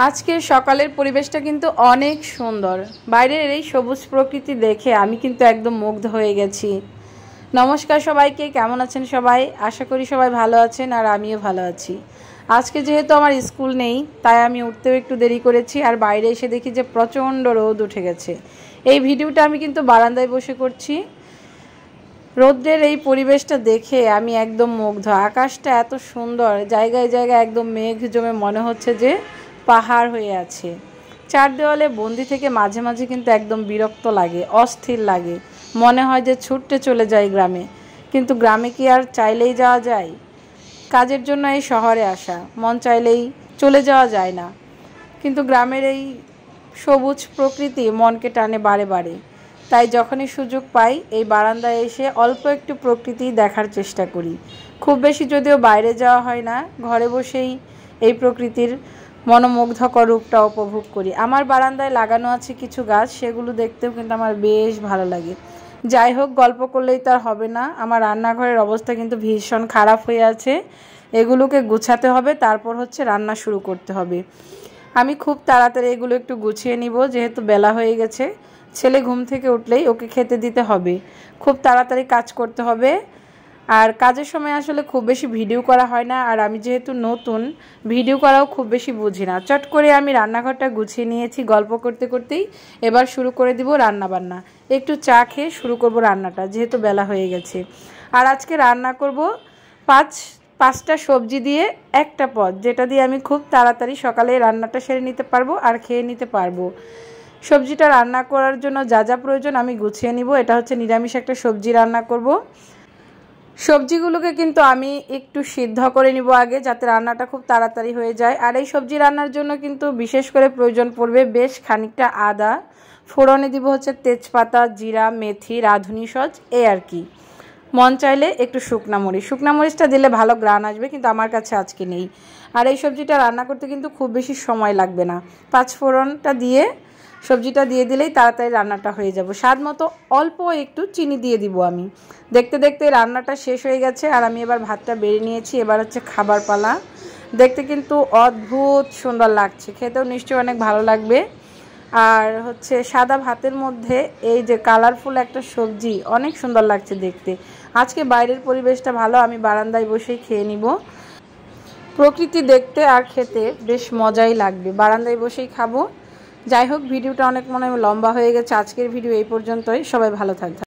আজকের সকালের পরিবেশটা কিন্তু অনেক সুন্দর। বাইরের এই সবুজ প্রকৃতি দেখে আমি কিন্তু একদম মুগ্ধ হয়ে গেছি। নমস্কার সবাইকে, কেমন আছেন সবাই? আশা করি সবাই ভালো আছেন আর আমিও ভালো আছি। আজকে যেহেতু আমার স্কুল নেই তাই আমি উঠতেও একটু দেরি করেছি, আর বাইরে এসে দেখি যে প্রচণ্ড রোদ উঠে গেছে। এই ভিডিওটা আমি কিন্তু বারান্দায় বসে করছি। রোদ্রের এই পরিবেশটা দেখে আমি একদম মুগ্ধ। আকাশটা এত সুন্দর, জায়গায় জায়গায় একদম মেঘ জমে মনে হচ্ছে যে পাহাড় হয়ে আছে। চার দেওয়ালে বন্দি থেকে মাঝে মাঝে কিন্তু একদম বিরক্ত লাগে, অস্থির লাগে, মনে হয় যে ছুটতে চলে যাই গ্রামে। কিন্তু গ্রামে কি আর চাইলেই যাওয়া যায়? কাজের জন্য এই শহরে আসা, মন চাইলেই চলে যাওয়া যায় না। কিন্তু গ্রামের এই সবুজ প্রকৃতি মনকে টানে বারে বারে। তাই যখনই সুযোগ পাই এই বারান্দায় এসে অল্প একটু প্রকৃতি দেখার চেষ্টা করি। খুব বেশি যদিও বাইরে যাওয়া হয় না, ঘরে বসেই এই প্রকৃতির মনোমুগ্ধকর রূপটা উপভোগ করি। আমার বারান্দায় লাগানো আছে কিছু গাছ, সেগুলো দেখতেও কিন্তু আমার বেশ ভালো লাগে। যাই হোক, গল্প করলেই তার হবে না। আমার রান্নাঘরের অবস্থা কিন্তু ভীষণ খারাপ হয়ে আছে। এগুলোকে গুছাতে হবে, তারপর রান্না শুরু করতে হবে। আমি খুব তাড়াতাড়ি এগুলো একটু গুছিয়ে নিব, যেহেতু বেলা হয়ে গেছে। ছেলে ঘুম থেকে উঠলেই ওকে খেতে দিতে হবে। খুব তাড়াতাড়ি কাজ করতে হবে। আর কাজের সময় আসলে খুব বেশি ভিডিও করা হয় না, আর আমি যেহেতু নতুন, ভিডিও করাও খুব বেশি বুঝি না। চট করে আমি রান্নাঘরটা গুছিয়ে নিয়েছি গল্প করতে করতেই। এবার শুরু করে দিব রান্না বান্না। একটু চা খেয়ে শুরু করব রান্নাটা, যেহেতু বেলা হয়ে গেছে। আর আজকে রান্না করব পাঁচটা সবজি দিয়ে একটা পদ, যেটা দিয়ে আমি খুব তাড়াতাড়ি সকালে রান্নাটা সেরে নিতে পারবো আর খেয়ে নিতে পারবো। সবজিটা রান্না করার জন্য যা যা প্রয়োজন আমি গুছিয়ে নিব। এটা নিরামিষ একটা সবজি রান্না করব। সবজিগুলোকে কিন্তু আমি একটু সিদ্ধ করে নিব আগে, যাতে রান্নাটা খুব তাড়াতাড়ি হয়ে যায়। আর এই সবজি রান্নার জন্য কিন্তু বিশেষ করে প্রয়োজন পড়বে বেশ খানিকটা আদা। ফোড়নে দিব তেজপাতা, জিরা, মেথি, রাঁধুনি সস, এই আর কি। মন চাইলে একটু শুকনা মরিচটা দিলে ভালো গ্রান আসবে, কিন্তু আমার কাছে আজকে নেই। আর এই সবজিটা রান্না করতে কিন্তু খুব বেশি সময় লাগবে না। পাঁচ ফোড়নটা দিয়ে সবজিটা দিয়ে দিলেই তাড়াতাড়ি রান্নাটা হয়ে যাবে। স্বাদ মতো অল্প একটু চিনি দিয়ে দিব আমি। দেখতে দেখতে রান্নাটা শেষ হয়ে গেছে, আর আমি এবার ভাতটা বেড়ে নিয়েছি। এবার খাবার পালা। দেখতে কিন্তু অদ্ভুত সুন্দর লাগছে, খেতেও নিশ্চয়ই অনেক ভালো লাগবে। আর সাদা ভাতের মধ্যে এই যে কালারফুল একটা সবজি, অনেক সুন্দর লাগছে দেখতে। আজকে বাইরের পরিবেশটা ভালো, আমি বারান্দায় বসেই খেয়ে নিব। প্রকৃতি দেখতে আর খেতে বেশ মজাই লাগবে, বারান্দায় বসেই খাবো। যাই হোক, ভিডিওটা অনেক মনে লম্বা হয়ে গেছে। আজকের ভিডিও এই পর্যন্তই। সবাই ভালো থাকবে।